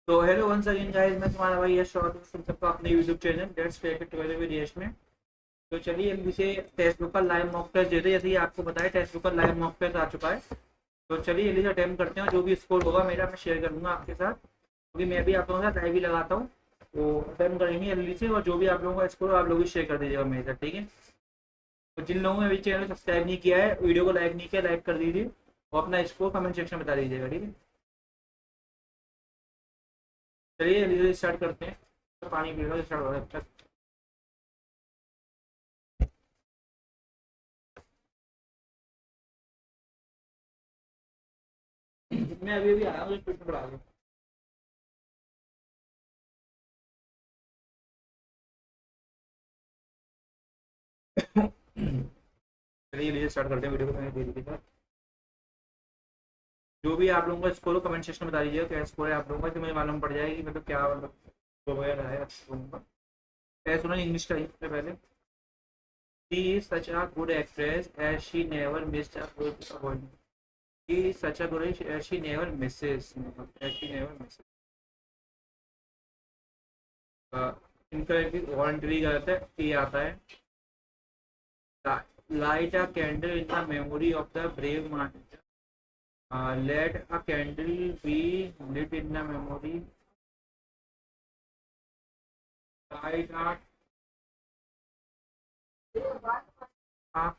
तो hello once again guys, मैं तुम्हारा भाई यश और तुम सबका अपने YouTube channel let's take it together with Yash में। तो चलिए हम इसे टेक्स्ट बुक का लाइव मॉक टेस्ट देते हैं। जैसे ही आपको बताया टेक्स्ट बुक का लाइव मॉक टेस्ट आ चुका है। तो चलिए जल्दी से अटेम्प्ट करते हैं। जो भी स्कोर होगा मेरा मैं शेयर करूंगा आपके साथ, क्योंकि मैं भी आप लोगों के साथ लाइव ही लगाता हूँ। तो अटेम्प्ट करेंगे जल्दी से, और जो भी आप लोगों का स्कोर आप लोग भी शेयर कर दीजिएगा मेरे साथ, ठीक है। तो जिन लोगों ने अभी चैनल सब्सक्राइब नहीं किया है, वीडियो को लाइक नहीं किया, लाइक कर दीजिए और अपना स्कोर कमेंट सेक्शन में बता दीजिएगा, ठीक है। चलिए जल्दी से स्टार्ट करते हैं। तो पानी पी लो, स्टार्ट हो रहा है। मैं अभी अभी आया हूँ, ट्विटर पर आ गया। चलिए लीजिए स्टार्ट करते हैं वीडियो को। मैंने दे दी थी। जो भी आप लोगों का स्कोर हो कमेंट सेक्शन में बता दीजिएगा क्या स्कोर है आप लोगों का, तो मुझे मालूम पड़ जाएगी मतलब क्या मतलब स्कोर वगैरह है आप लोगों का। क्या सुना इंग्लिश का ही सबसे पहले। She is such a good actress as she never missed a good appointment. She is such a good as she never misses. As she never misses. Incorrectly voluntary गलत है, ये आता है। Light a candle in the memory of the brave martyr. Let a candle be lit in the memory. Light a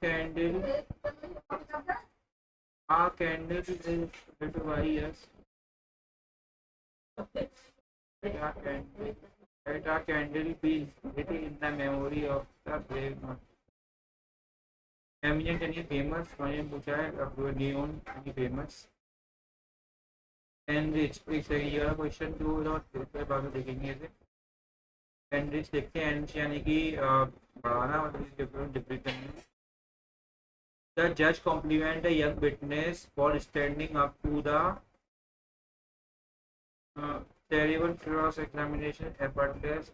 candle. A candle is lit by us. Let a candle. Let a candle be lit in the memory of the brave martyr. Eminent any famous? मैंने पूछा है अब neon any famous. Enrich एक सही जगह question जो बाद में देखेंगे इसे। एनरिच देखते हैं। एनरिच यानी कि बढ़ाना, मतलब depression. The judge complimented a young witness for standing up to the terrible cross-examination, effortless,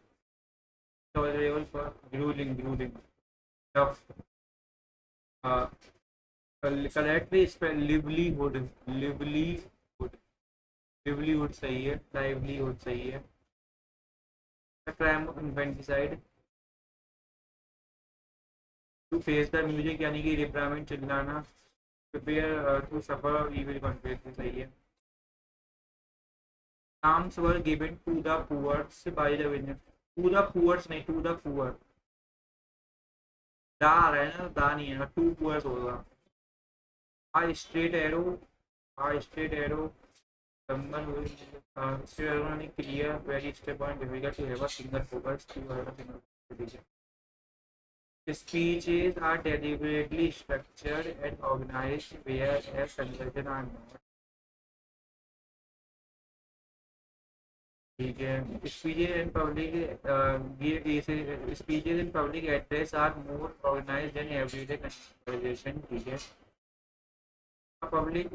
tolerable for grueling, tough. Uh, correctly spell livelihood, livelihood सही है, livelihood सही है। The crime of infanticide, to face the music यानी कि रिप्राइमेंट चिल्लाना, prepare to suffer evil consequences सही है। Alms were given to the poor by the winner. To the poor नहीं, to the poor। दा आ रहा है ना, दा नहीं है, टू पुअर्स होगा। आ straight arrow, uh straight arrow, someone who is straight arrow यानी clear, very step and difficult to have a single focus to have a single vision. Speeches are deliberately structured and organized, whereas conversion are not. ठीक है। Speeches in public address are more organised than everyday conversation, ठीक है। Public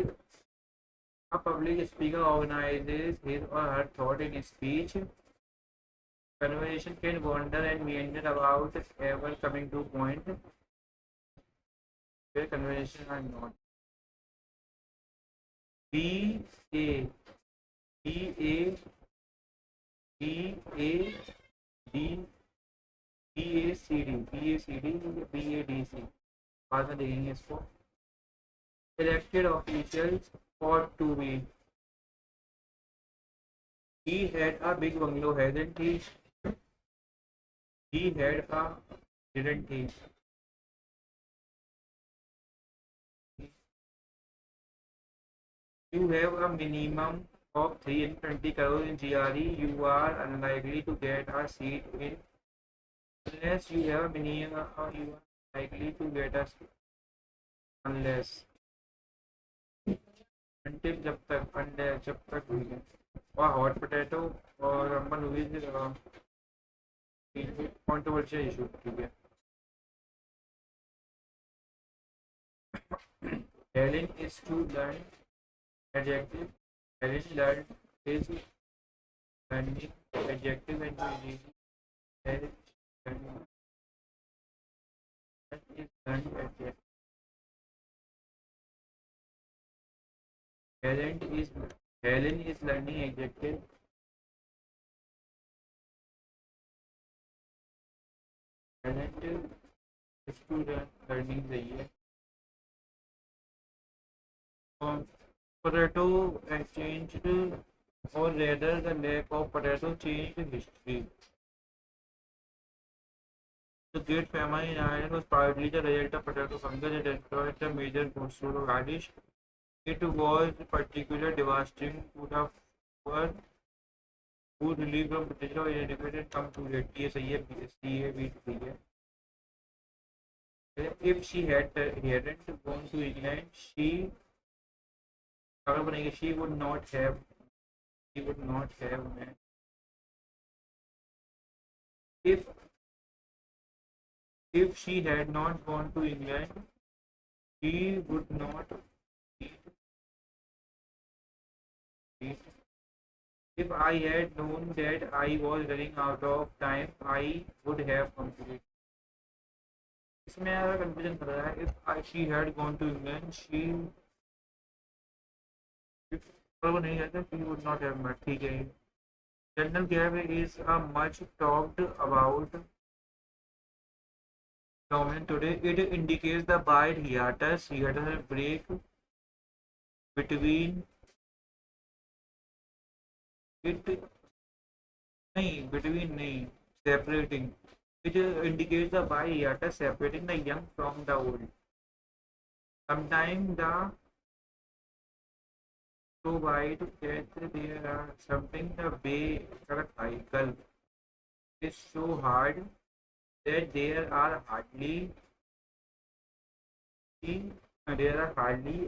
A public speaker organizes his or her thought in speech. Conversation can wander and meander about ever coming to point where conversation are not. B A B A B A D B A C D B A C D B A D C, बाद में देखेंगे इसको। Elected officials ought to be. He had a big bungalow, hasn't he? He had a, didn't he? You have a minimum of 320 crores in GRE. You are unlikely to get a seat in unless you have a minimum. You are likely to get a seat unless until जब तक हुई है। और hot potato और अम्बन हुई controversial issue, ठीक है। Helen is to learn adjective. Helen learn is learning adjective and meaning. Helen is learning adjective. Helen is Helen is learning adjective. Talent student learning चाहिए। Potato changed or rather the lack of potato changed history. The Great Famine in Ireland was partly the result of potato fungus that destroyed the major food source of Irish. It was particularly devastating to the poor who relieved from potato and educated come to it. ये सही है, CA भी सही है. If she hadn't gone to England, अगर बनेगी she would not have if she had not gone to England, she would not eat. If I had known that I was running out of time, I would have completed. इसमें यार confusion कर रहा है. If she had gone to England, वो नहीं है तो she would not have met. ठीक है. General gap is a much talked about phenomenon today. It indicates the wide hiatus break between separating. It indicates the wide hiatus separating the young from the old. Sometimes the so wide that there are something the bay cycle is so hard that there hardly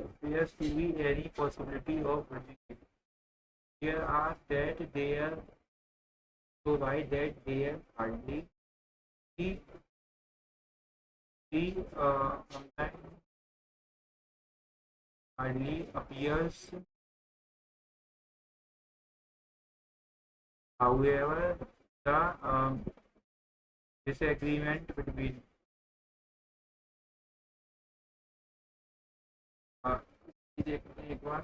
appears to be any possibility of bridging it. There are that there so wide that there hardly sometimes hardly appears. However, the disagreement between एक बार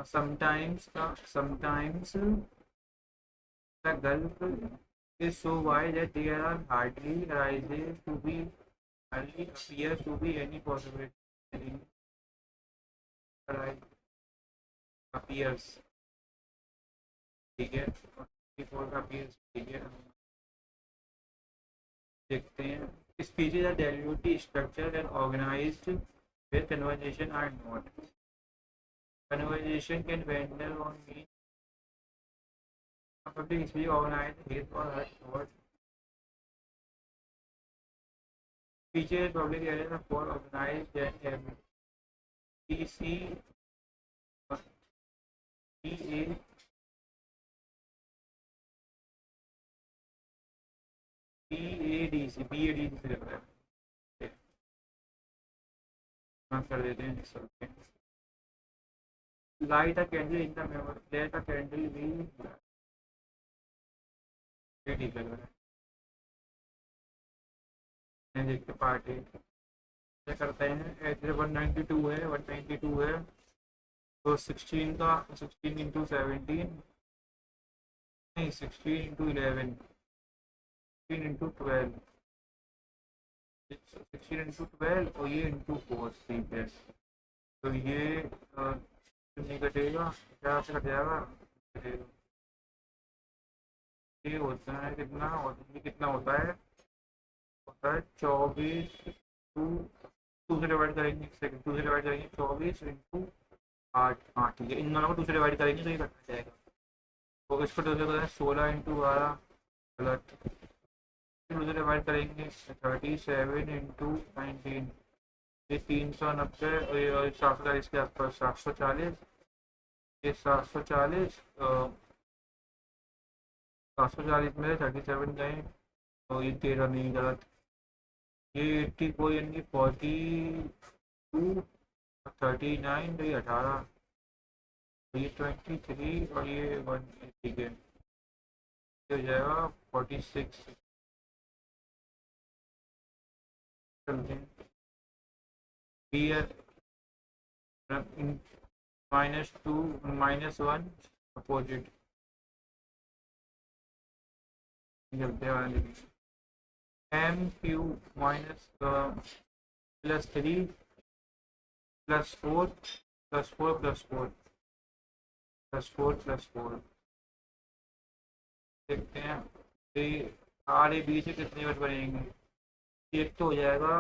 sometimes the gulf is so wide that there are hardly appears to be any possibility appears. ठीक है. appears. ठीक है. देखते हैं. Speeches are deliberately structured and organized where conversation are not. Conversation can wander on mean public speech organized his or her thought. Speeches public areas are more organized than ever. PC PA PADC से लग रहा है. कर देते हैं sir. Light a candle in the memory. Let a candle be black. ये ठीक लग रहा है. देखते पार्ट ए क्या करते हैं. 192 है 192 है तो 16 इंटू 17 नहीं 16 इंटू 11 16 इंटू 12 16 इंटू 12 और ये इंटू 4. ठीक है. तो ये नहीं कटेगा. क्या से कट जाएगा. ये होता है कितना होता है 24 टू से डिवाइड करेंगे. 2 से डिवाइड करेंगे 24 इंटू 8. हाँ ठीक है. इन दोनों को 2 से डिवाइड करेंगे तो ये कट जाएगा. तो इसको 2 से 16 इंटू 12 गलत. 2 से डिवाइड करेंगे 37 इंटू 19. ये 390 और 740 के आसपास 740. ये 740 में 37 गए तो ये 13 नहीं गलत. ये 80 को यानी 42 39 तो ये 18 तो ये 23 और ये 1. ठीक है. ये हो जाएगा 46. चलते हैं. -2 -1 अपोजिट चलते हैं. एम क्यू माइनस +3 +4 +4 +4 +4 +4 देखते हैं आर ए बी से कितने वर्ड बनेंगे। एक तो हो जाएगा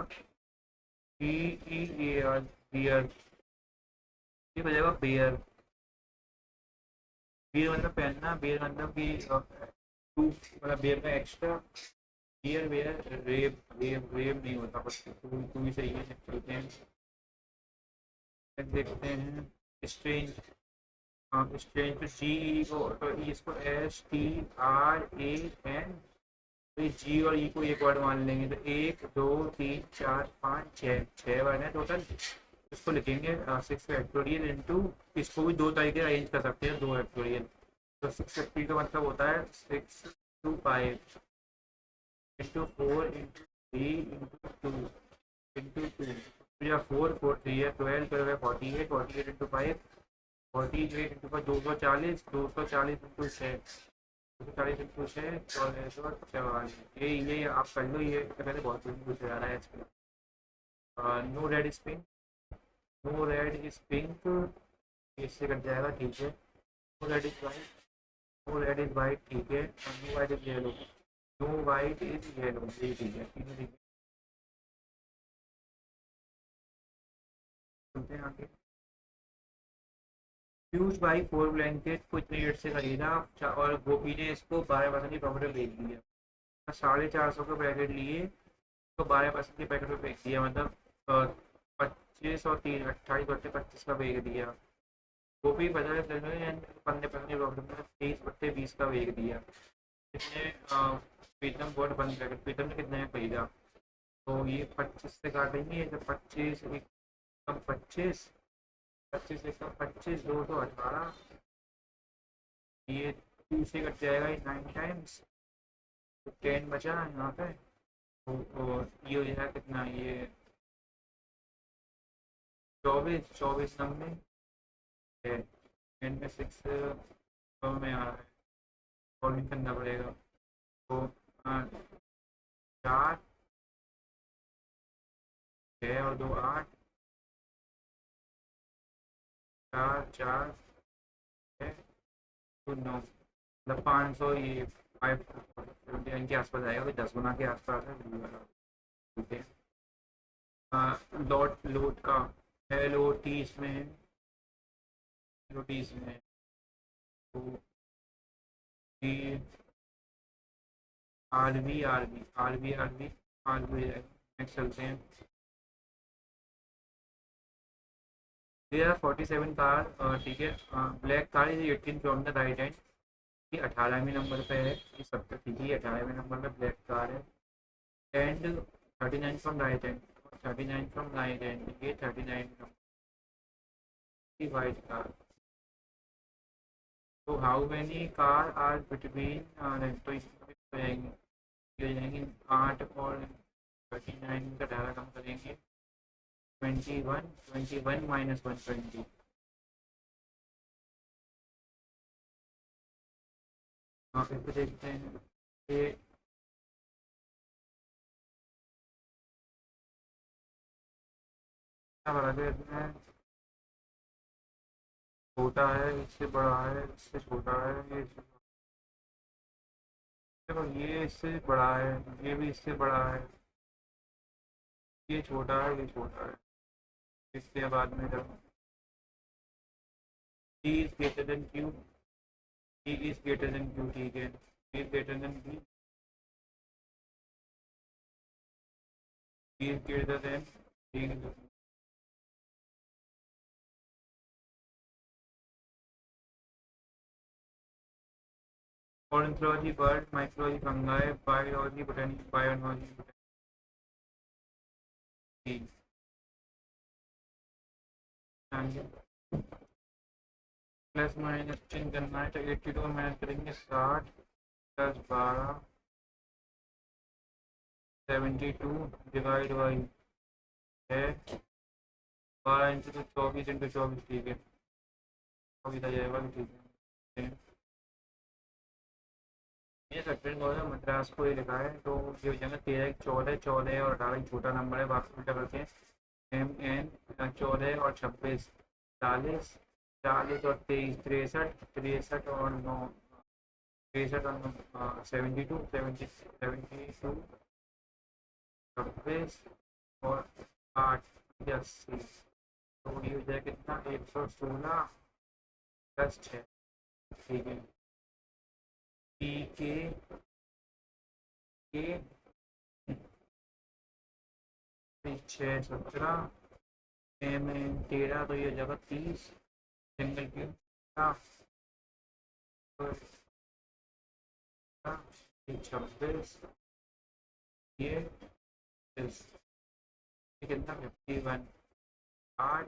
B E A R bear, ये हो जाएगा बियर। बियर मतलब पहनना, बियर मतलब कि टू मतलब बियर का एक्स्ट्रा, बियर वेयर रेप रेप रेप नहीं होता, बस टू ही सही है। चलते हैं देखते हैं स्ट्रेंज। हाँ स्ट्रेंज तो जी ई को तो इसको STRAN, तो ये जी और ई को एक वर्ड मान लेंगे, तो 1 2 3 4 5 6 वर्ड है टोटल। इसको लिखेंगे 6 फैक्टोरियल इंटू, इसको भी दो तरीके अरेंज कर सकते हैं, 2 फैक्टोरियल। तो 650 का मतलब होता है 6 2 5 इंटू 4 इंटू 3 इंटू 2 इंटू 2, या 4 4 3 है 12 12 है 48 48 इंटू 5 48 इंटू 5 240 240 इंटू 6 240 इंटू 6 44। ये आप कर लो, ये पहले बहुत कुछ पूछ जा रहा है इसमें। No red is pink, no red is pink, इससे कट जाएगा, ठीक है। No red is white, no red is white, ठीक है। No white is yellow, no white is yellow, ये ठीक है, तीनों ठीक है। चलते हैं आगे। फ्यूज बाई 4 ब्लैंकेट को इतने रेट से खरीदा, और गोपी ने इसको 12% की प्रॉफिट में बेच दिया। 450 का पैकेट लिए तो 12% के पैकेट में बेच दिया, मतलब 25 और 3 28 बट्टे 25 का बेच दिया। गोपी 15% की प्रॉफिट में 23 बट्टे 20 का बेच दिया। इसने प्रीतम बोर्ड बंद पैकेट, प्रीतम ने कितने में खरीदा, तो ये 25 से काटेंगे, तो 25 एक कम 25, 25 एक कम 25 218, ये 2 से कट जाएगा, ये 9 टाइम्स, तो 10 बचा यहाँ पे। तो ये हो जाएगा कितना, ये 24 24 नंबर है, 10 में 6 में आ रहा है, सॉल्विंग करना पड़ेगा। तो 4 6 और 2 8, 4 4 6 तो 9, मतलब 500, ये 5 के आसपास आएगा, 10 गुना के आसपास है। ठीक है। लॉट लोड का LOT इसमें है, LOT इसमें है, तो ये RB नेक्स्ट चलते हैं। देयर आर 47 कार, ठीक है। Black car is 18 from the right hand, ये 18वें नंबर पे है, ये सब तो ठीक है, 18वें नंबर पे ब्लैक कार है। And 39 from right hand, 39 from right hand, ये 39 नंबर की वाइट कार। तो how many car are between, तो इसमें हो जाएंगे, ये हो जाएंगे 8 और 39 का 18 कम करेंगे, 21 21 माइनस 120। हाँ फिर तो देखते हैं ये क्या बना दे इसमें, छोटा है, इससे बड़ा है, इससे छोटा है, ये देखो, ये इससे बड़ा है, ये भी इससे बड़ा है, ये छोटा है, ये छोटा है। इसके बाद में जब T is greater than Q, T is greater than Q, ठीक है, T is greater than B, T is greater than T, ornithology bird, mycology fungi, biology botany, biology botany. Plus minus change करना है, तो 82 में minus करेंगे 60 plus 12 72 divide by है 12 into तो 24 into 24, ठीक है, 24 आ जाएगा, ठीक है। ये सेकंड को है मद्रास को ही लिखा है, तो ये हो जाएगा 13 14 14 और 18 छोटा नंबर है, वापस उल्टा करके एम एन 14 और 26 40 40 और 23 63 63 और 9 63 और 72 72 26 और 8 80, तो ये हो जाए कितना 116 प्लस 6। ठीक है, पी के 6 17 एम एन 13, तो ये हो जाएगा 30 सिंगल क्यूब 26 ये कितना 51 8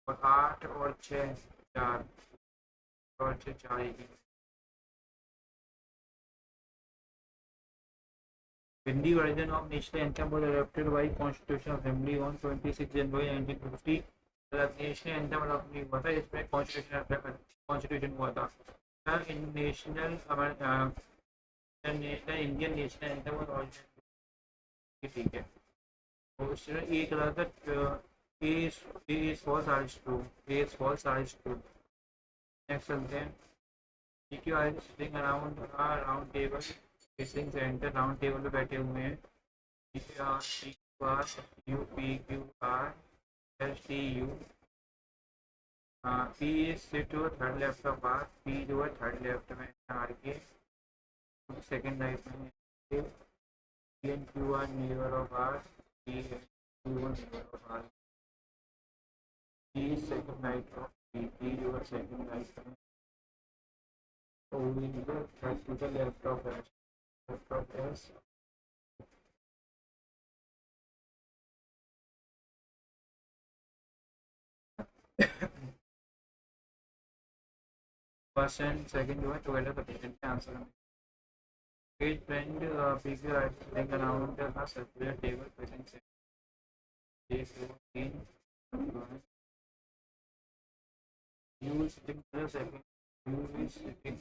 और 8 और 6 4 और 6 4 Hindi version of national anthem was adopted by Constitutional Assembly on 26 January 1950। National anthem adopt नहीं हुआ था, इसमें कॉन्स्टिट्यूशन हुआ था। National national Indian national anthem और ठीक है, तो इसमें एक रहा था A four size two, A four size two. Next चलते हैं, PQ R sitting around round table, sitting centre round table पे बैठे हुए हैं। PQ R U P Q R S T U, P sit जो third left of R, P जो है third left में आर के, सेकेंड राइट में P N Q R neighbour of R, P Q R neighbour of R, P second right of P जो है second right में, तो third to the left of S, left of S. First and second जो है together the present के answer में। Page friend PQ R sitting around the circular table present से 1 2 3 U is sitting the second, you is sitting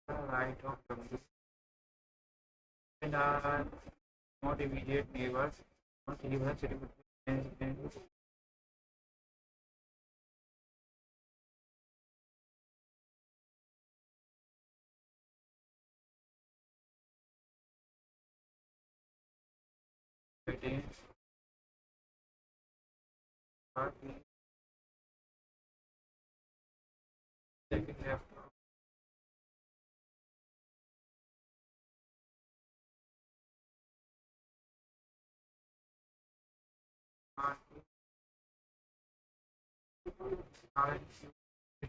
right of W and are not immediate neighbors, not even sitting between waiting second left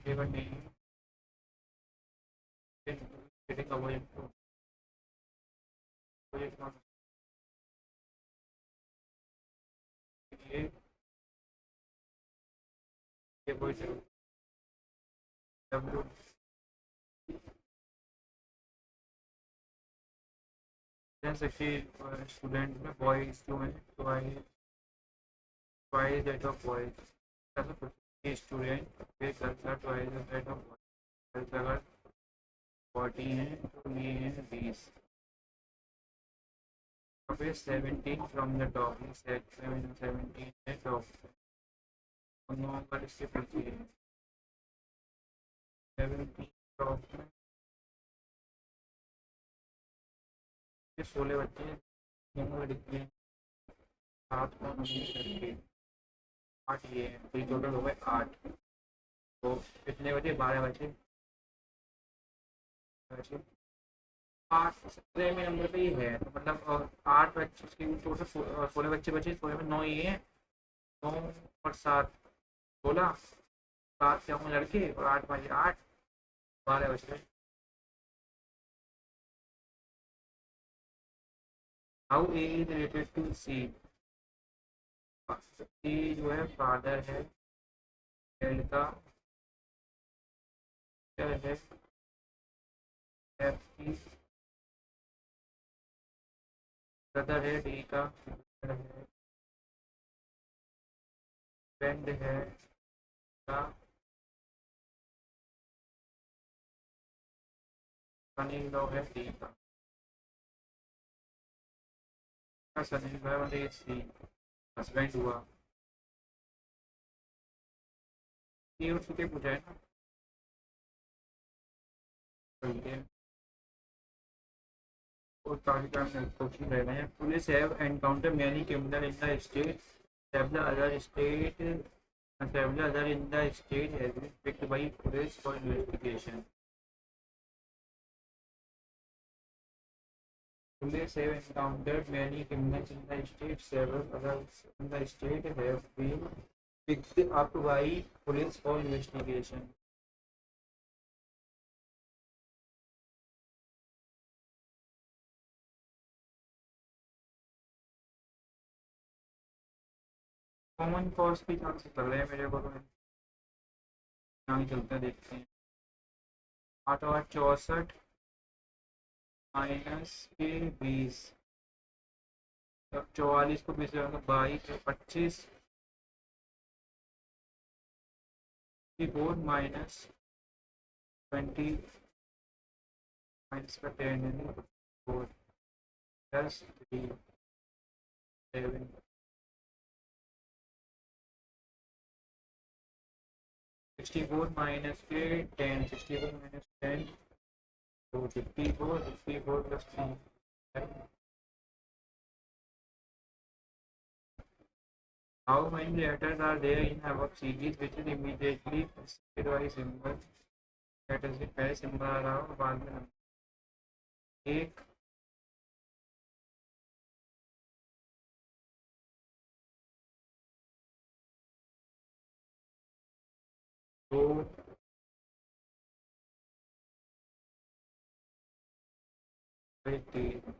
table name sitting away from ये कोई W student में boys जो हैं, twice that of boys, student फिर culture twice that of boys, अगर 40 हैं तो ये हैं 20, फिर 17 फ्रॉम द टॉप, 17 है टॉप, और नवंबर इसके पीछे है 17 टॉप में। 16 बच्चे दिखते हैं, 7 को करके 8 ये हैं, तो टोटल हो गए 8। तो कितने बचे 12 बचे 8 17 में नंबर पे ही है, तो मतलब 8 बच्चे उसके टोटल 16 बच्चे बचे, 16 में 9 ये हैं, 9 और 7 16, 7 से होंगे लड़के और 8 बजे 8 12 बचे। How A is related to C, C जो है फादर है, एल का है एफ की ब्रदर है, डी का है, फ्रेंड है का, सनी लॉ है डी का। सनी भाई मतलब ये सी हस्बैंड हुआ, ये उसके पूछा है ना। सही है। और काफी काम क्वेश्चन रह गए हैं। Police have encounter many criminal in the state, several other state several other in the state has been picked by police for investigation. Police have encountered many criminals in the state. Several others in the state have been picked up by police for investigation. Common cause के chances लग रहे हैं मेरे को, तो यहाँ चलते हैं देखते हैं। 8 और 64 माइनस के 20, अब 44 को 20 22 25 4 माइनस 20 माइनस का 10 4 प्लस 3 7 64 माइनस के 10 64 माइनस 10 तो 54 54 plus 3। How many letters are there in above series which is immediately preceded by symbol? Letters के पहले सिंबल आ रहा हो बाद में एक, दो, तीन।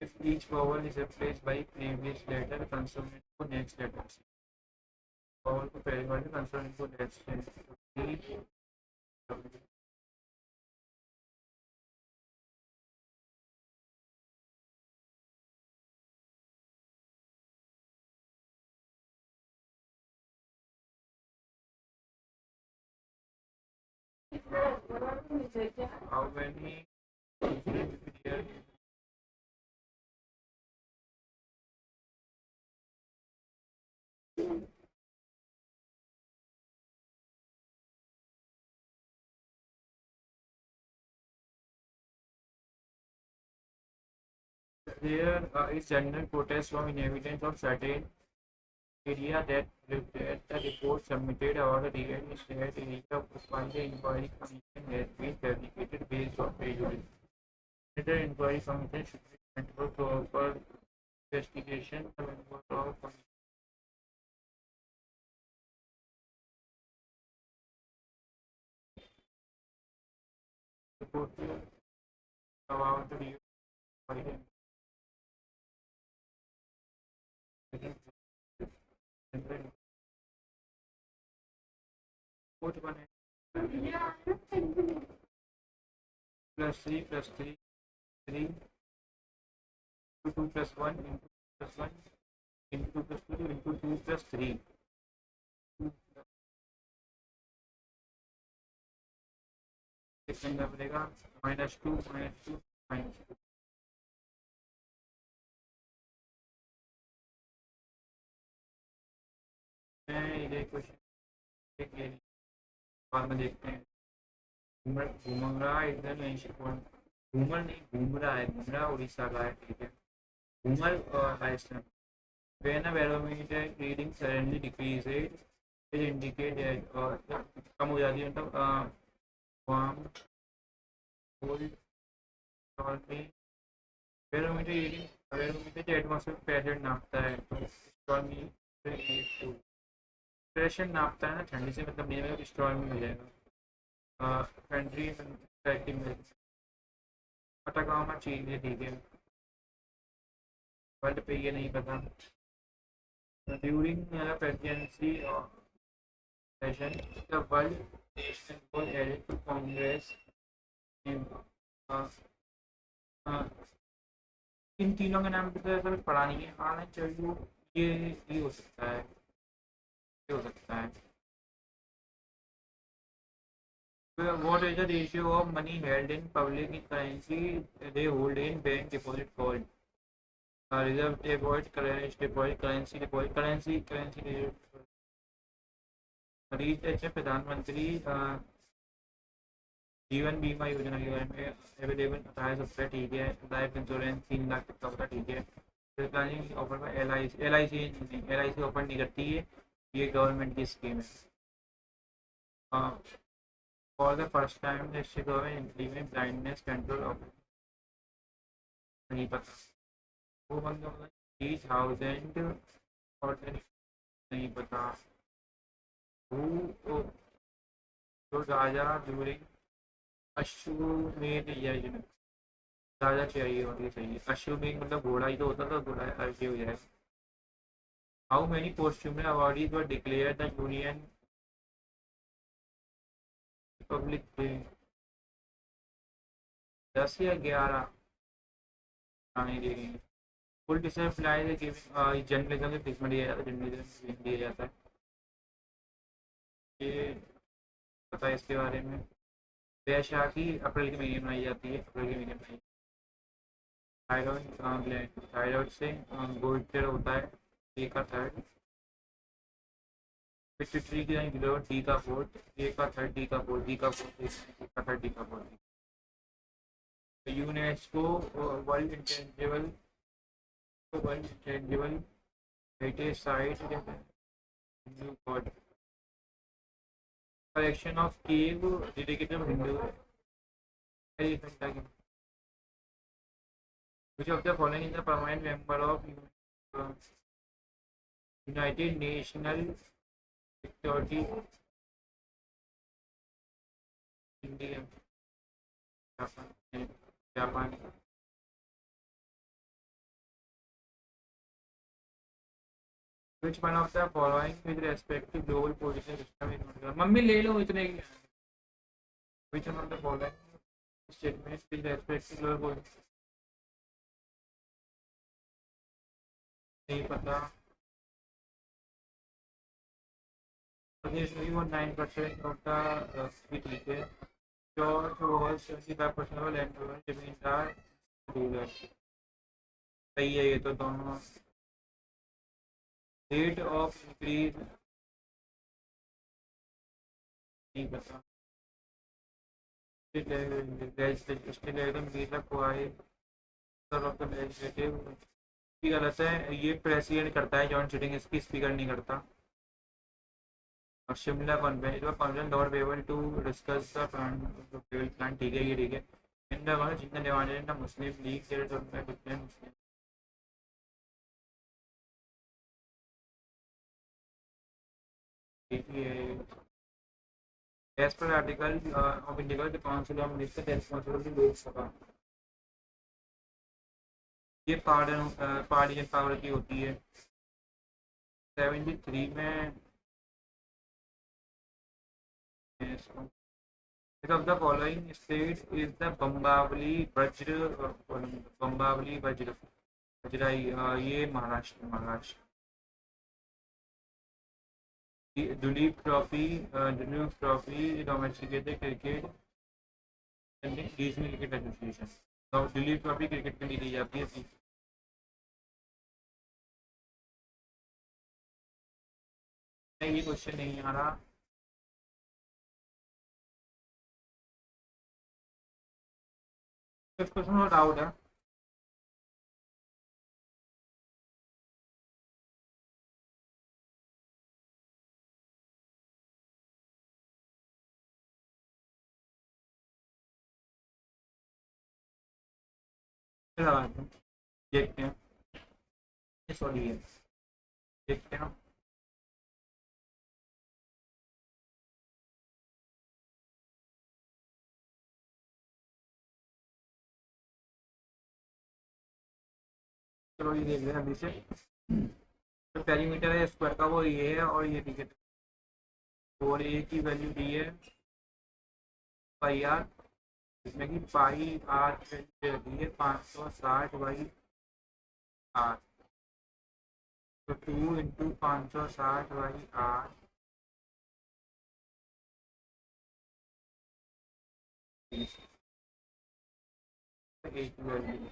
If each vowel is replaced by previous letter, consonant को next letter से, vowel को पहले वाले consonant को next letter। How many here? There is general protest from inhabitants of certain area that the report submitted or the real estate area by the inquiry commission has been fabricated based on prejudice. The inquiry commission should be accountable to offer investigation. The members of report about the real report बने +3 +3 3 2 plus 1 into plus 1 into 2 plus 2 into 2 plus 3 कितना बनेगा -2 -2 -2। ये question बाद में देखते हैं। घूम रहा है इधर नहीं, घूमर नहीं घूम रहा है, घूम रहा उड़ीसा का है, ठीक है। Ghoomar Rajasthan. When a barometer reading suddenly decreases, it indicates कम हो जाती है, मतलब warm cold stormy. Barometer atmosphere pressure नापता है, तो स्टॉर्मी प्रेशर नापता है ना ठंडी से, मतलब नहीं मतलब स्टॉर्मी हो जाएगा। कंट्री अटाकामा चीज है, ठीक है। वर्ल्ड पे ये नहीं पता। During presidency session, the World Nation was added to Congress in इन तीनों के नाम पे तो ऐसा कुछ पढ़ा नहीं है, आना चाहिए ये हो सकता है। हो सकता है। What is the ratio of money held in public currency they hold in bank deposit called? Reserve deposit, cash deposit, currency. Rich प्रधानमंत्री जीवन बीमा योजना के बारे में अवेलेबल बताया सकता है, ठीक है। लाइफ इंश्योरेंस 3 लाख तक का होता है, ठीक है। सरकारी ऑफर में एल आई सी ऑफर नहीं करती है, ये गवर्नमेंट की स्कीम है। For the first time government implement blindness control of, नहीं पता। वो बंदा 30,000 और नहीं पता। वो तो राजा ड्यूरिंग अश्वमेध यज्ञ, राजा चाहिए होनी चाहिए। अश्वमेध मतलब घोड़ा ही तो होता था, घोड़ा अर्घ्य हो जाए। How many posthumous awardees were declared the union republic day? 10 या 11 आने दी गई। फुल डिसिप्लिन गिविंग जर्नलिज्म से फिक्स दिया जाता है, जर्नलिज्म दिया जाता है। ये पता है इसके बारे में। वैशाखी अप्रैल के महीने बनाई जाती है, अप्रैल के महीने बनाई। थायराइड से गोइटर होता है, ए का थर्ड। पिट्यूटरी की ग्लोड, डी का फोर्थ, ए का थर्ड, डी का फोर्थ, डी का फोर्थ, ए का थर्ड, डी का fourth. UNESCO world intangible heritage site collection of cave dedicated Hindu Elephanta की। Which of the following is a permanent member of United National Security? India, Japan. Which one of the following with respect to global position system in mummy ले लो इतने की। Which one of the following statements with respect to global position? नहीं पता। प्रदेश में वो 9% of the ठीक है। George was 75% of land over जमीन था रूरल। सही है ये तो दोनों। रेट ऑफ इंक्रीज नहीं पता। गलत है, ये प्रेसिडेंट करता है जॉइंट सीटिंग, इसकी स्पीकर नहीं करता। और Shimla conference not able to discuss the plan, ठीक है, ये ठीक है। इंडिया कॉन्फ्रेंस जितने demanded Muslim League Muslim. As per article of Indica, the Council of Ministers is responsible to Lok Sabha। ये पार्लियन पावर की होती है। 73 में of the following state is the बम्बावली वज्र ये Maharashtra. Duleep trophy domesticated cricket regional cricket association. तो Duleep trophy cricket के लिए दी जाती है। ये क्वेश्चन नहीं आ रहा। इस क्वेश्चन में डाउट है। देखते हैं, सॉरी है, देखते हैं। चलो ये देख रहे हैं अभी से। तो पेरीमीटर है स्क्वायर का वो ये है, और ये ठीक है। और ए की वैल्यू दी है पाई आर, जिसमें कि पाई आर दी है 560/r। तो 2 × 560/r एक वैल्यू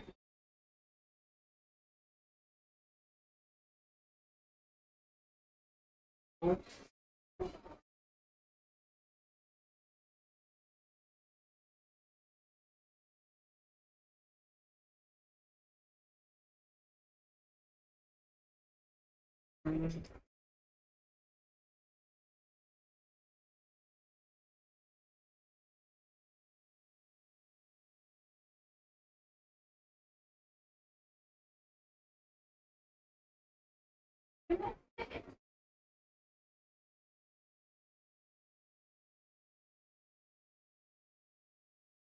तो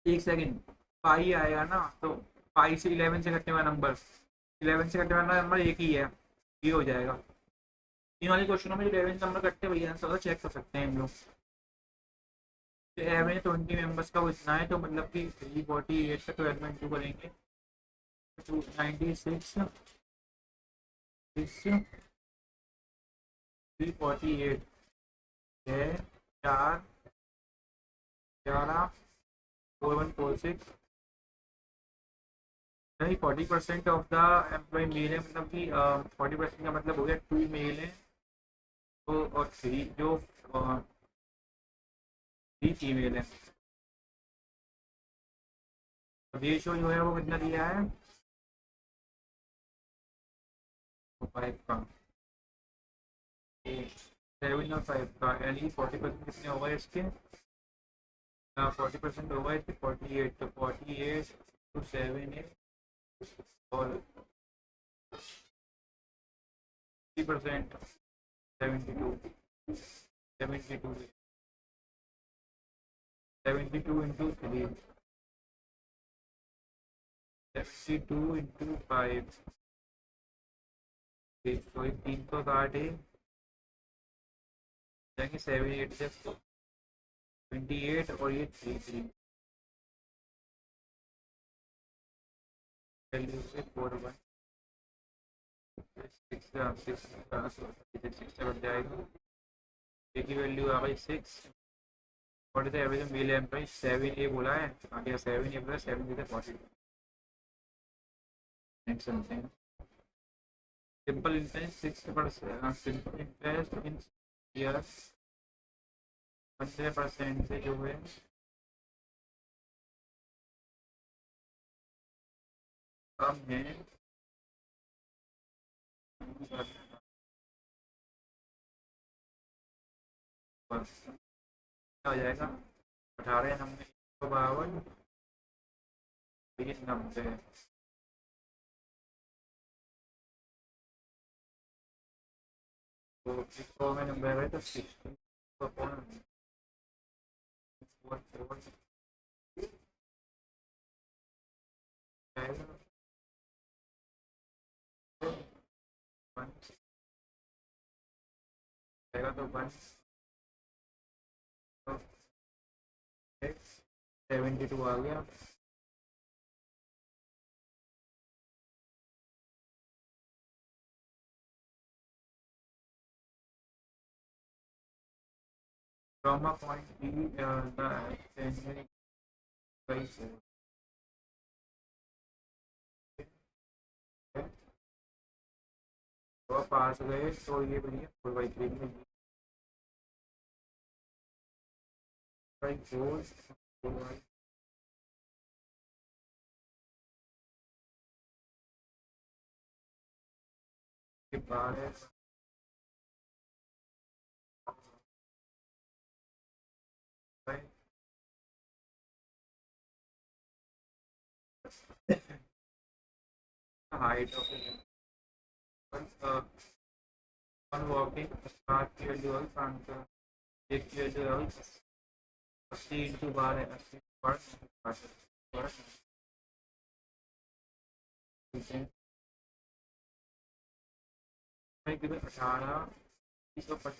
एक सेकंड, पाई आएगा ना, तो पाई से 11 से कटने वाला नंबर, 11 से कटने वाला नंबर एक ही है, ये हो जाएगा। इन वाले क्वेश्चनों में जो 11 नंबर कटते भैया आंसर चेक कर सकते हैं हम लोग। तो एवरेज 20 मेंबर्स का वो इतना है, तो मतलब कि 348 का 12 में इंटू करेंगे, 296 348 है, 4 11 4146 नहीं, 40% ऑफ द एम्प्लॉय मेल है, मतलब कि 40% का मतलब हो गया 2 मेल है, तो और 3 जो 3 फीमेल है। रेशो जो है वो कितना दिया है, 5 का, 7 और 5 का, यानी 40% कितने होगा इसके, 40% होगा इसके 48, तो 48 टू 7 है, और 3% 72, 72 72 इंटू 3, 72 इंटू 5, तो ये 360 है, जाएंगे 7 8 से 28, और ये 3 3 वैल्यू से 4 1 6 6 बढ़ जाएगा, ए की वैल्यू आ गई 6, what is the average male employ, 7 A बोला है, आ गया 7 ए प्लस 7 विद 40। नेक्स्ट चलते हैं, simple interest 6%, simple interest in year 15% से जो है कम है, बस आ जाएगा 18 नंबर 152 90, तो 100 में नंबर है तो 60 अपॉन 4 जाएगा, 1 जाएगा, तो 1 तो 72 आ गया। From a point B, the extended price है, तो पास गए, तो ये भैया 4/3 में बाई 4 के बाद है, height of one walking start की वैल्यू है 500, एक की वैल्यू है 80 इंटू 12, 80 पर ठीक है, 18 125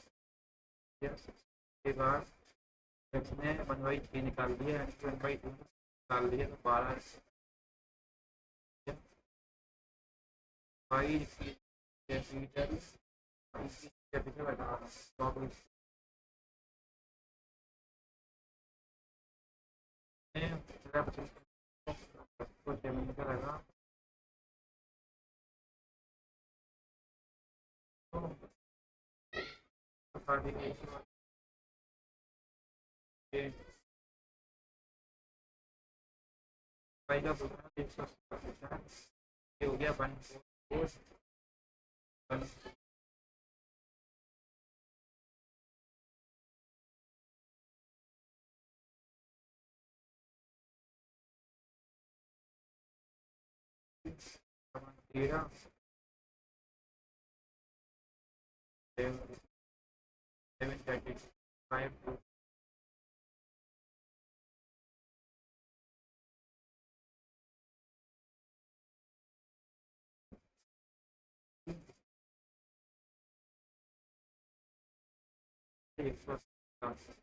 के बाद इसने 1/3 निकाल दिया, यानी कि 1/2 निकाल दिया, तो 12 बाई कैपिटल, कैपिटल 18, लगा तो बता देंगे कि भाई का बोलना 180 ये हो गया 144 वन। तेरह 735 180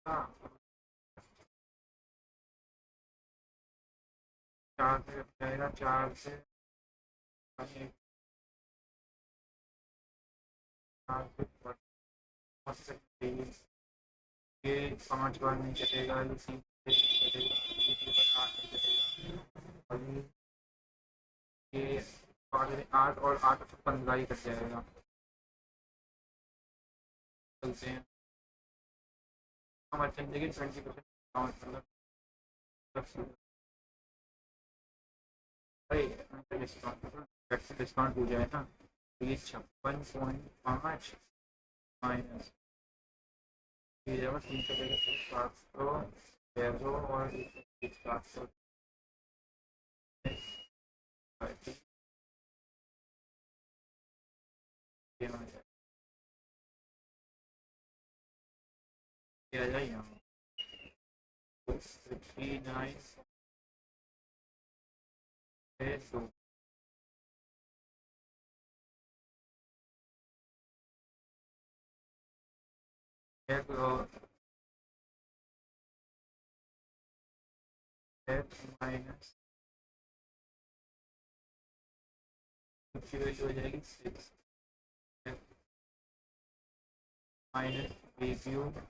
हाँ 4 से जाएगा 4 से 4 से ये 5 बार नहीं चलेगा ये 3 चलेगा ये 8 नहीं चलेगा और ये 8 और 8 से 15 ही कट जाएगा। चलते हैं हमारे चंदे की 20% डिस्काउंट मतलब भाई डिस्काउंट डिस्काउंट हो जाए ना तो ये 56.5 माइनस ये जाएगा 300 700 600 और 700 आ जाए यहाँ 59 2 माइनस की वैल्यू हो जाएगी 6 माइनस बी क्यूब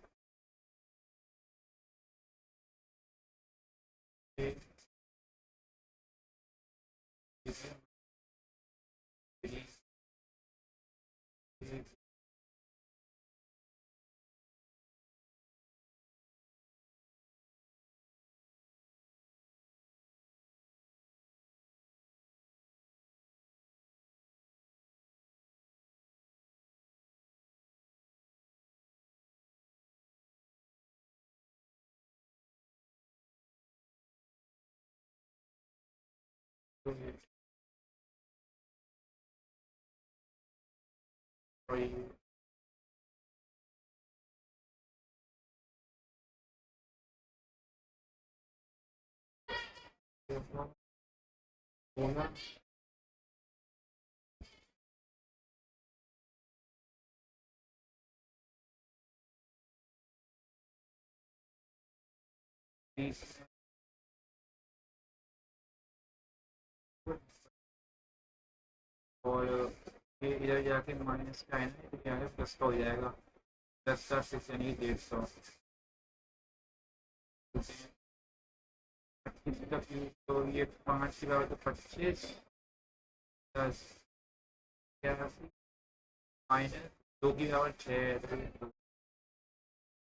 और ये होना और ये इधर जाके माइनस का है ना इधर जाके प्लस का हो जाएगा 10 यानी 150 का तो ये 5 की बराबर तो 25 10 माइनस 2 की बराबर 6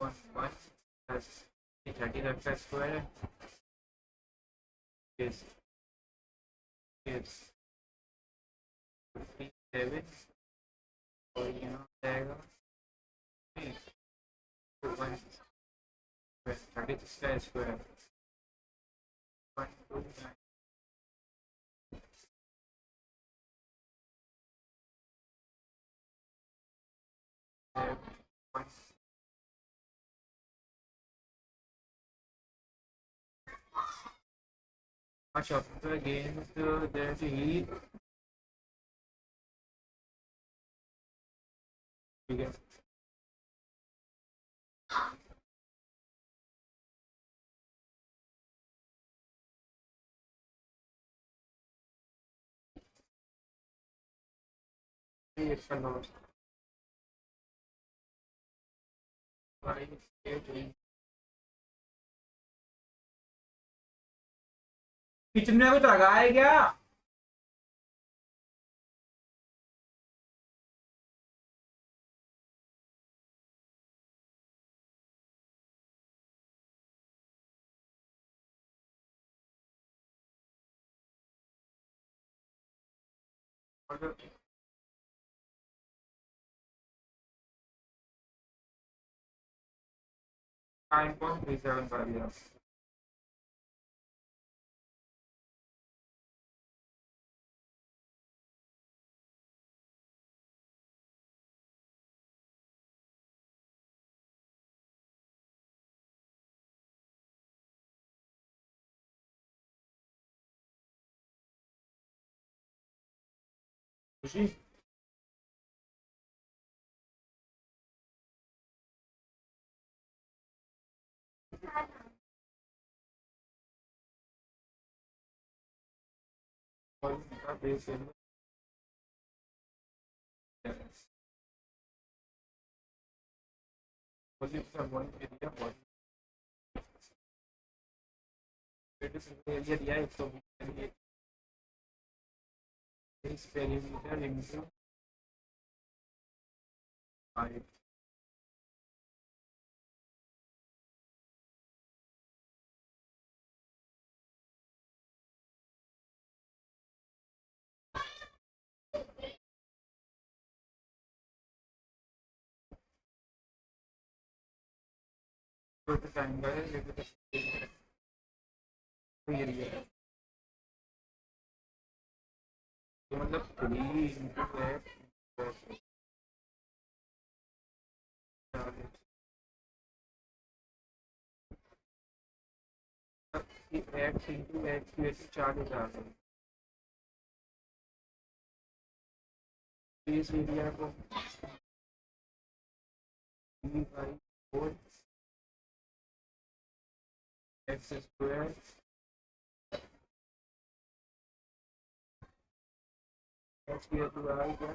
1 10 30 का स्क्वायर है 57 और यहाँ जाएगा 36 का स्क्वायर 129 अच्छा तो against that he ठीक है ये इसका लॉस किचन में कुछ लगा है क्या? नाइन पॉइंट थ्री सेवन कर दिया। खुशी एरिया दिया है 120 पेरीमीटर इंटू 5। मतलब 40 इस एरिया को b/4 एक्स स्क्वायर एक्स की वाई का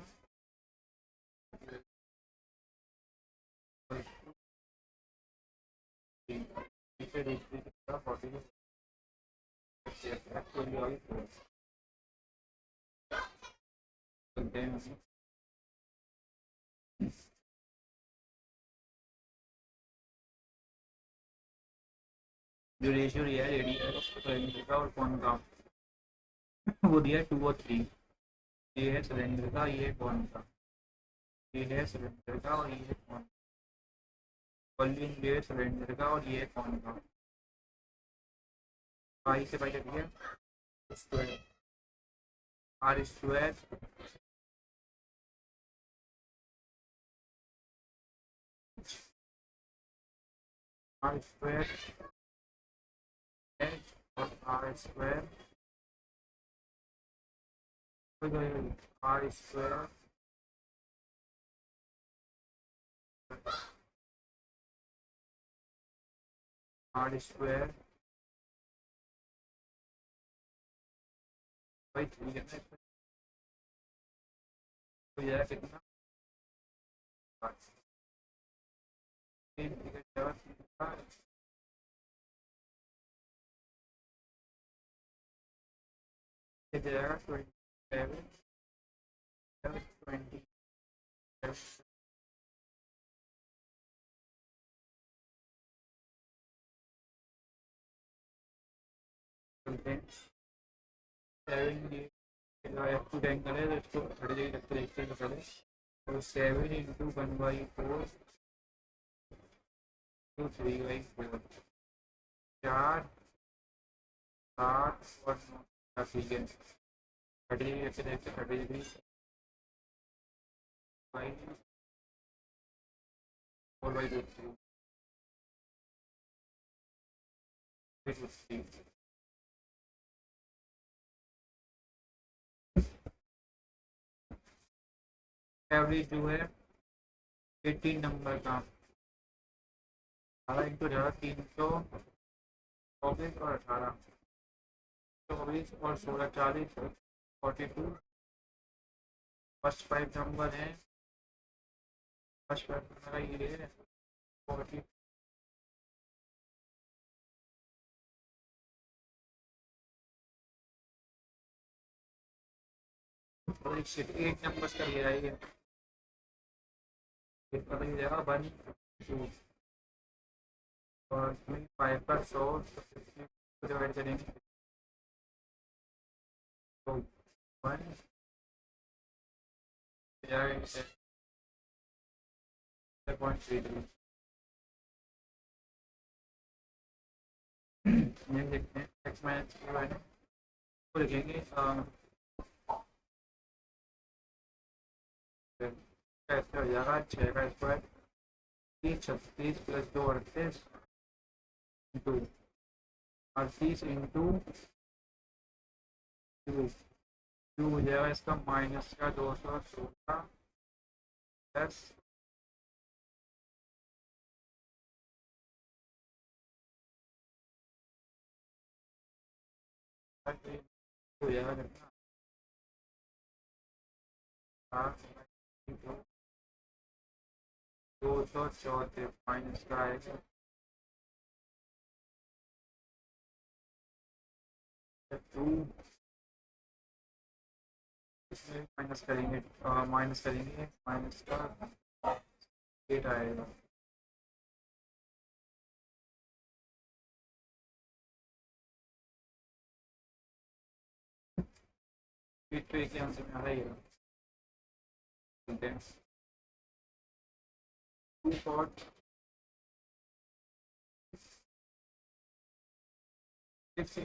इसे दूसरी तरफ 40 जो रेशियो दिया है रेडियस का और कौन का वो दिया है 2 और 3। ये है सिलेंडर का, ये है कौन का, ये है सिलेंडर का और ये है कौन, वॉल्यूम ये है सिलेंडर का और ये है कौन का। पाई से पाई कट गया square R square R square H और R square R square R square भाई 3 है तो यह कितना 27 20 एक्ट एंगल है तो इसको 30 रखते देखते हैं पहले तो 7 इंटू 1/4 टू 3/4 4 7 और 9 ठीक है 30 रखते देखते 30 4/2 एवरेज जो है 18 नंबर का 18 इंटू 324 और 18 24 और 16 40 42 फर्स्ट 5 नंबर है फर्स्ट 5 नंबर ये है 40 8 नंबर्स का ले आइए, पता नहीं जाएगा 1 2 और 5 पर 100 डिवाइड करेंगे तो 1 0.33 ये देखते हैं एक्स माइनस क्यू है ना, तो लिखेंगे कैसे हो जाएगा 6 का square 36 plus 2 38 into 38 into two हो जाएगा इसका माइनस का 216 प्लस 30 हो जाएगा कितना 234 माइनस का आएगा 2, इसमें माइनस करेंगे माइनस का 8 आएगा। फिर तो एक ही आंसर में आ रहा ही है। 2 cot 6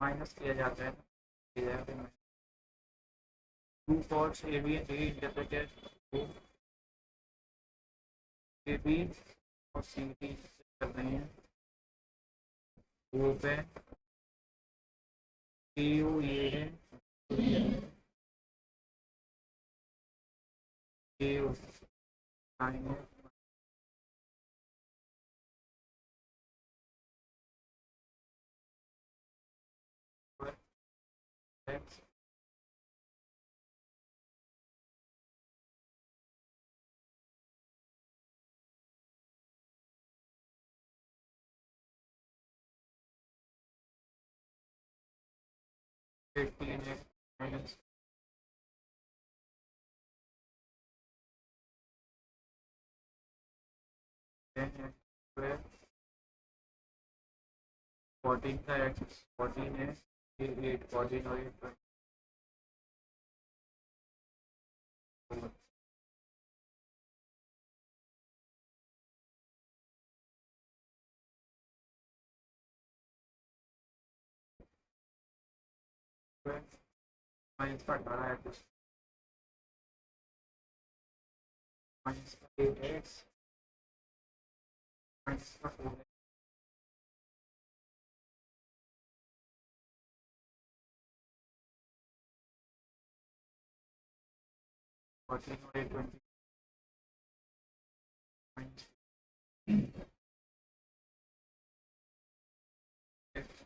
माइनस किया जाता है, किया जाता है 2 cot A B D interpreted A B और सी डी कर रहे हैं ग्रुप है टी यू ये है टी यू नाइन है एक्स माइनस 10 स्क्वायर 14 का एक्स 14 है 8 14 और 8 माइनस का 18 है कुछ माइनस का 8 एक्स माइनस का 4 14 और 8 20 माइनस एक्स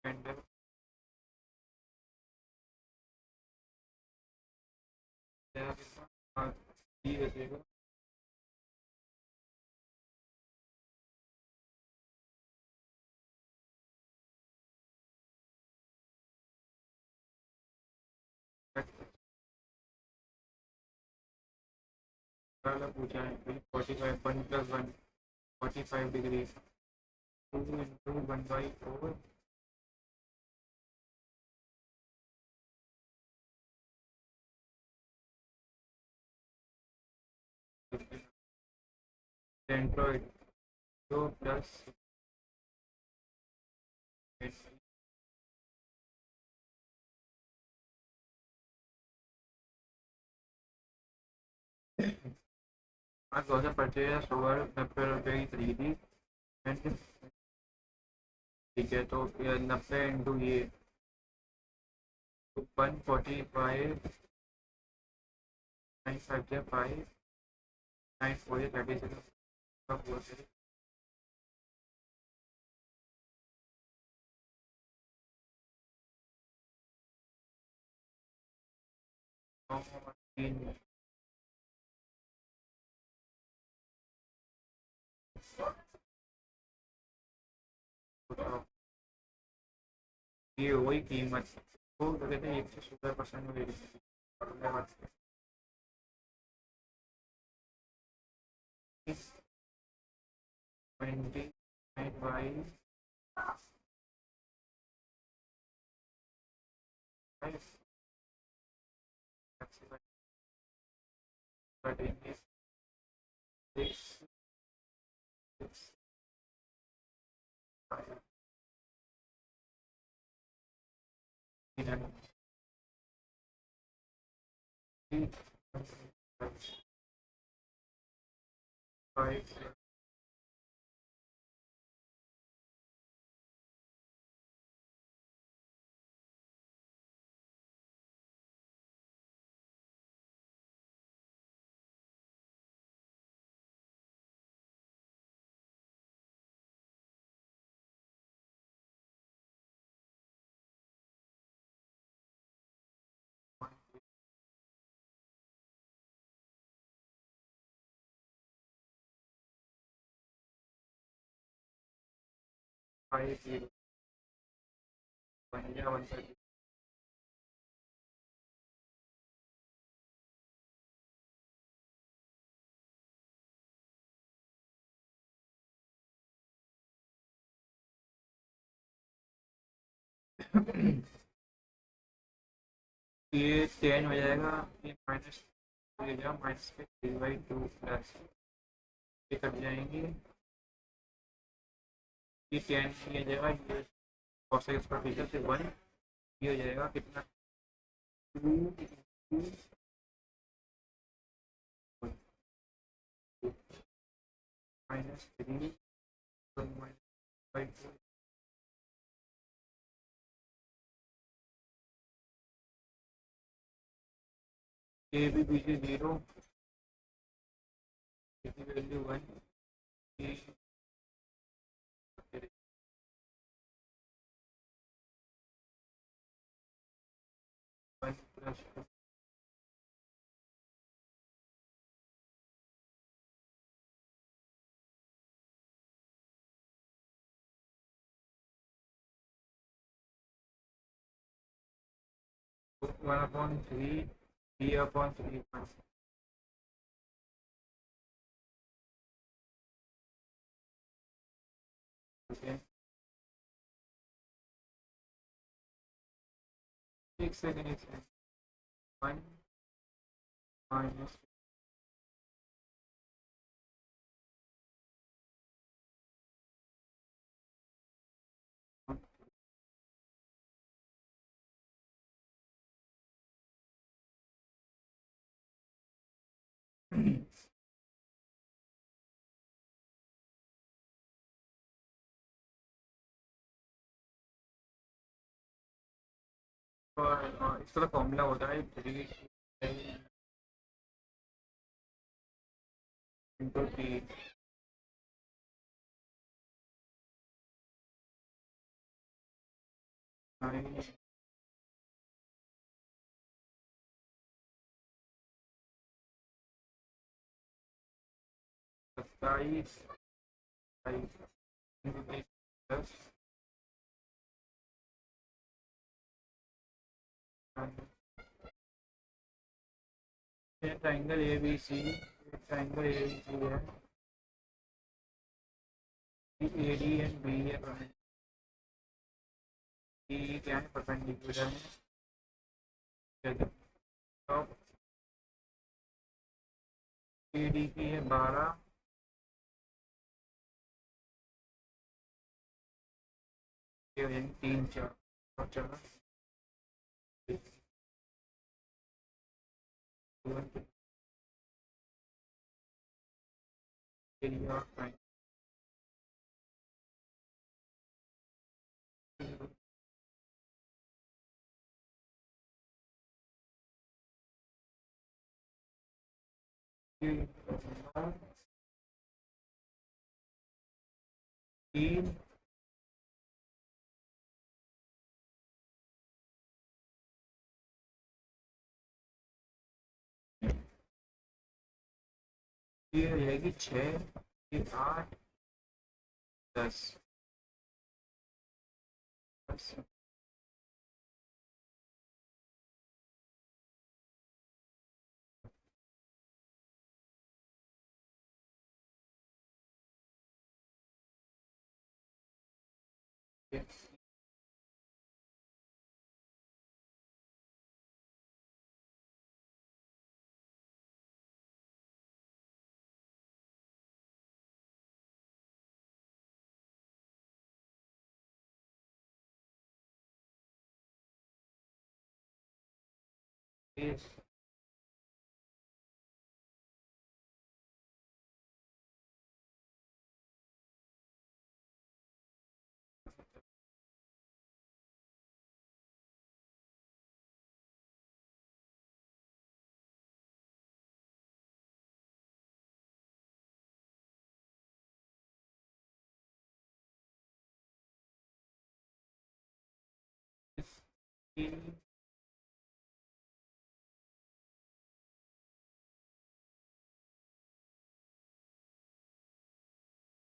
एंड डी बचेगा पूछा है 45 1 plus 1 45 degree 2 into 1/4 Android 2 plus आज 2025 सुबह 90 रुपये की खरीदी ठीक है तो 90 इंटू ये 145 9 5 5 9 4 36 का 4 से 9 3 ये वही कीमत तो कहते हैं 117% में ट्वेंटी बाई फाइव जीरो बन गया 130 ये 10 हो जाएगा ये माइनस ये जाओ माइनस पे 3/2 प्लस ये कट जाएंगे ये 10 ये हो जाएगा ये कॉसेक स्क्वायर थीटा से 1 ये हो जाएगा कितना 2 minus 3 minus A B B C 0 की वैल्यू 1 ये 1 plus one upon 3 B upon 3 okay एक सेकंड 1 माइनस 1 और इसका फॉर्मूला होता है 3 into T 27 plus triangle A B C triangle A B C है ए डी एंड बी है B क्या है परपेंडिकुलर है टॉप ए डी की है 12 3 4 और चलो एरिया तीन ये हो जाएगी 6, ये 8, 10, 10।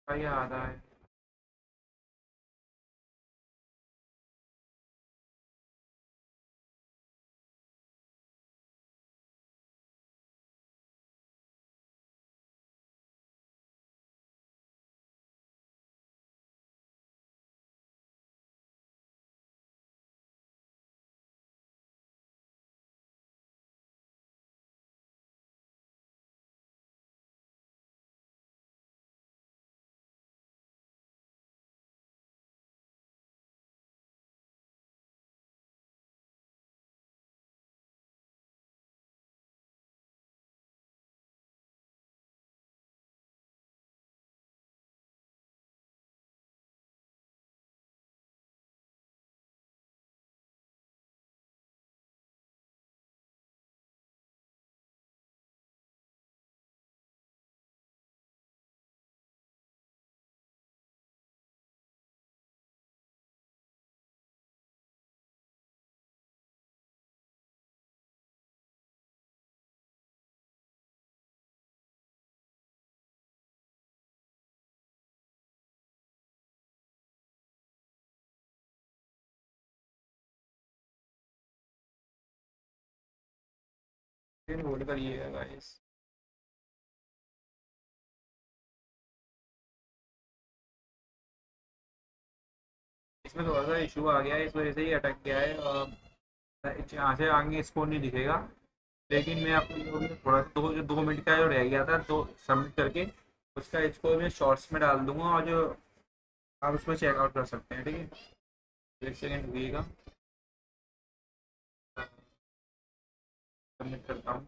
ये आधा है। नोट करिएगा गाइस। इसमें थोड़ा सा इशू आ गया है, इस वजह से ही अटक गया है। यहाँ से आगे स्कोर नहीं दिखेगा, लेकिन मैं आपको जो भी थोड़ा सा 2 मिनट का जो रह गया था तो सबमिट करके उसका स्कोर मैं शॉर्ट्स में डाल दूंगा, और जो आप उसमें चेकआउट कर सकते हैं। ठीक है, एक सेकेंड रुकिएगा, सबमिट करता हूँ।